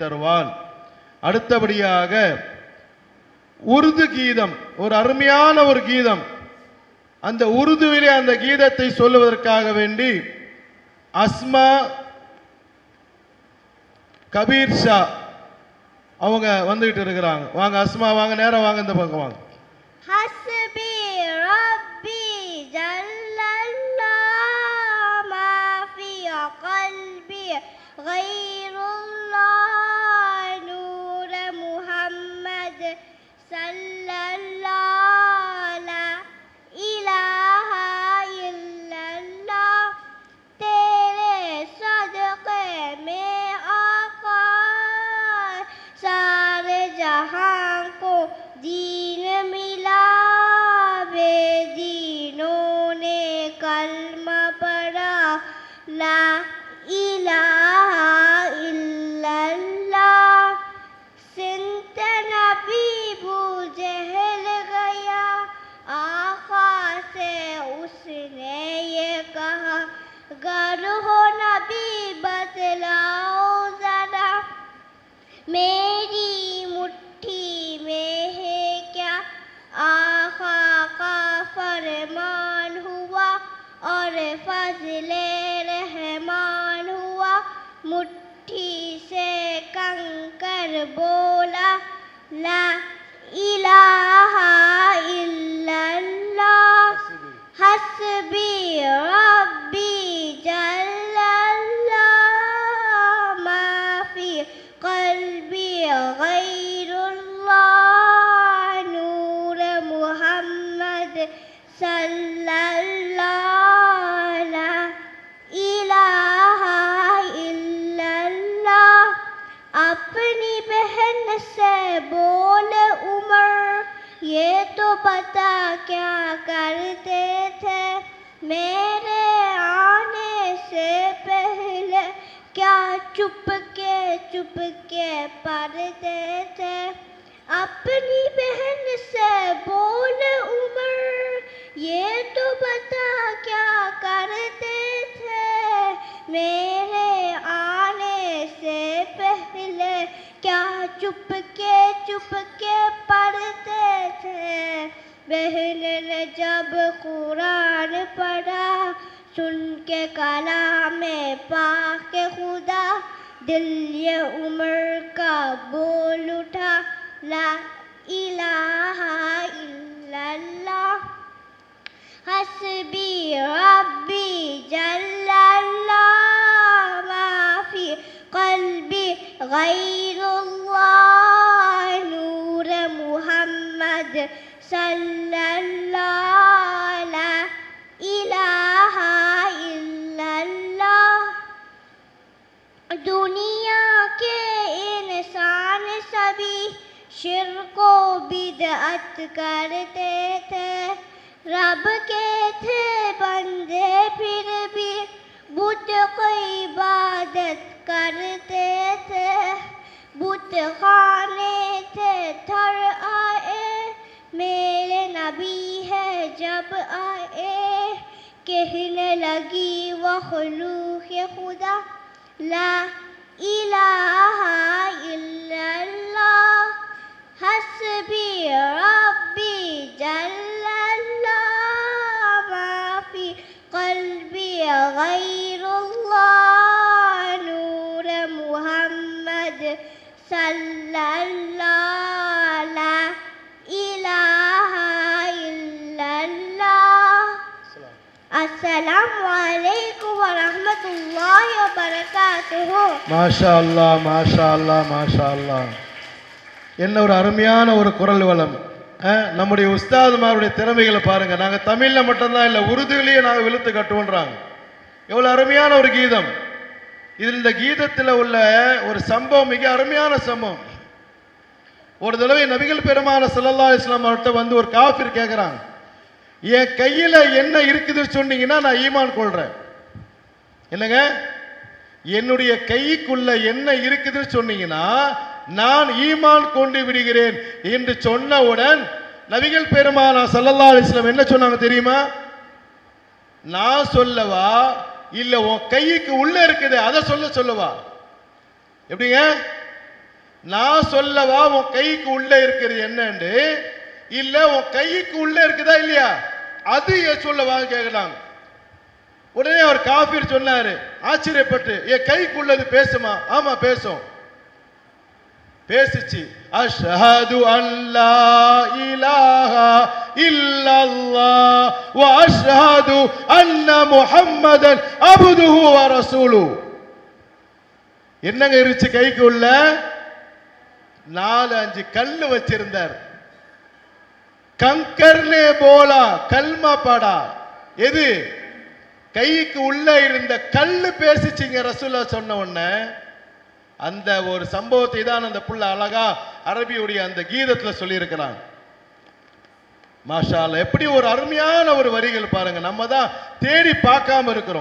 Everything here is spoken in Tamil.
தருவான். அடுத்தபடியாக உருது கீதம், ஒரு அருமையான ஒரு கீதம். அந்த உருதுவிலே அந்த கீதத்தை சொல்லுவதற்காக வேண்டி அஸ்மா கபீர் ஷா அவங்க வந்துகிட்டு இருக்கிறாங்க. வாங்க அஸ்மா, வாங்க, நேரம் வாங்க, இந்த பக்கம் வாங்க. ஹஸ்பி ரப்பி ஜல்லல்லாஹ் மா ஃபி கல்பி கைருல்லாஹ் நூர முஹம்மத் ஸல்லல்லாஹு லா இலாஹா இல்லல்லாஹ் तेरे सदक़े में आका सारे जहां को दीन मिला बेदीनों ने कलमा पढ़ा ला इलाहा इल्लल्लाह सिंत नबी बू जहल गया आका से उसने ये कहा गर हो नबी बतलाओ जरा मेरी मुट्ठी में है क्या आका का फरमान हुआ और फजले रहमान हुआ मुट्ठी से कंकर बोला ला इलाहा इल्लल्लाह हस्बी रब्बी जल्लल्लाह मा फी कल्बी गैरुल्लाह नूर मुहम्मद सल्लल्लाहु ला इलाहा इल्लल्लाह अपनी बहन से बोले उमर ये तो पता क्या करते थे मेरे आने से पहले क्या चुपके पढ़ते थे अपनी बहन से बोले उमर ये तो पता क्या करते थे मेरे आने से पहले क्या चुपके पढ़ते थे बहन ने जब कुरान पढ़ा सुन के कलाम पाक खुदा दिल ये उमर का बोल उठा ला इलाहा इल्लल्लाह हस्बी रब्बी जल्लल्लाह मा फी कल्बी गैरुल्लाह नूर मुहम्मद सल्लल्लाहु ला इलाहा इल्लल्लाह दुनिया के इंसान सभी शिर्क को बिदअत करते थे रब के थे बंदे फिर भी बुत की इबादत करते थे बुत खाने थे थर आए मेरे नबी है जब आए कहने लगी वह खलूक़ खुदा ला इलाहा इल्लल्लाह हस्बी रब्बी जल्लल्लाह मा फी कल्बी गैरुल्लाह नूर मुहम्मद सल्लल्लाहु ला इलाहा इल्लल्लाह अस्सलामु अलैकुम व रहमतुल्लाहि व बरकातुहू மாஷா அல்லாஹ், மாஷா அல்லாஹ், மாஷா அல்லாஹ். என்ன ஒரு அருமையான ஒரு குரல் வளம். நம்முடைய உஸ்தாதுமாருடைய திறமைகளை பாருங்க. நாங்கள் தமிழில் மட்டும்தான் இல்லை, உருதுலேயே நாங்கள் வெளுத்து கட்டுவோன்றாங்க. எவ்வளோ அருமையான ஒரு கீதம். இதில் இந்த கீதத்தில் உள்ள ஒரு சம்பவம் மிக அருமையான சம்பவம். ஒரு தடவை நபிகள் பெருமான ஸல்லல்லாஹு அலைஹி வஸல்லம் அவர்கிட்ட வந்து ஒரு காஃபிர் கேட்குறாங்க, என் கையில் என்ன இருக்குதுன்னு சொன்னீங்கன்னா நான் ஈமான் கொள்றேன். என்னங்க, என்னுடைய கைக்குள்ள என்ன இருக்குதுன்னு சொன்னீங்கன்னா நான் ஈமான் கொண்டு விடுகிறேன் என்று சொன்னவுடன் நபிகள் பெருமானா ஸல்லல்லாஹு அலைஹி வஸல்லம் என்ன சொன்னாங்க தெரியுமா? நான் சொல்லவா இல்ல உன் கைக்கு உள்ள இருக்குது அதை சொல்லவா? எப்படிங்க? நான் சொல்லவா உன் கைக்கு உள்ள இருக்கிறது என்னன்னு, இல்ல உன் கைக்கு உள்ள இருக்குதா இல்லையா அது சொல்லவா கேட்கலாம். உடனே அவர் காஃபிர் சொன்னாரு ஆச்சரியப்பட்டு, என் கைக்கு உள்ளது பேசுமா? ஆமா பேசும். பேசிச்சு. அஷ்ஹது அல்லா இலாஹா இல்லல்லாஹ் வ அஷ்ஹது அன்ன முஹம்மதன் அப்துஹு வ ரசூலுஹு. என்னங்க இருந்துச்சு கைக்கு உள்ள? 4-5 கல்லு வச்சிருந்தார். கங்கர்னே போலா கல்மா பாடா. எது? கைக்கு உள்ள இருந்த கல்லு பேசிச்சிங்க ரசூலா சொன்ன உடனே. அந்த ஒரு சம்பவத்தை தான் அந்த புள்ள அழகா அரபியுடைய அந்த கீதத்துல சொல்லி இருக்கிறான். மாஷா அல்லாஹ், எப்படி ஒரு அருமையான ஒரு வரிகள் பாருங்க. நம்ம தான் தேடி பார்க்காம இருக்கிறோம்.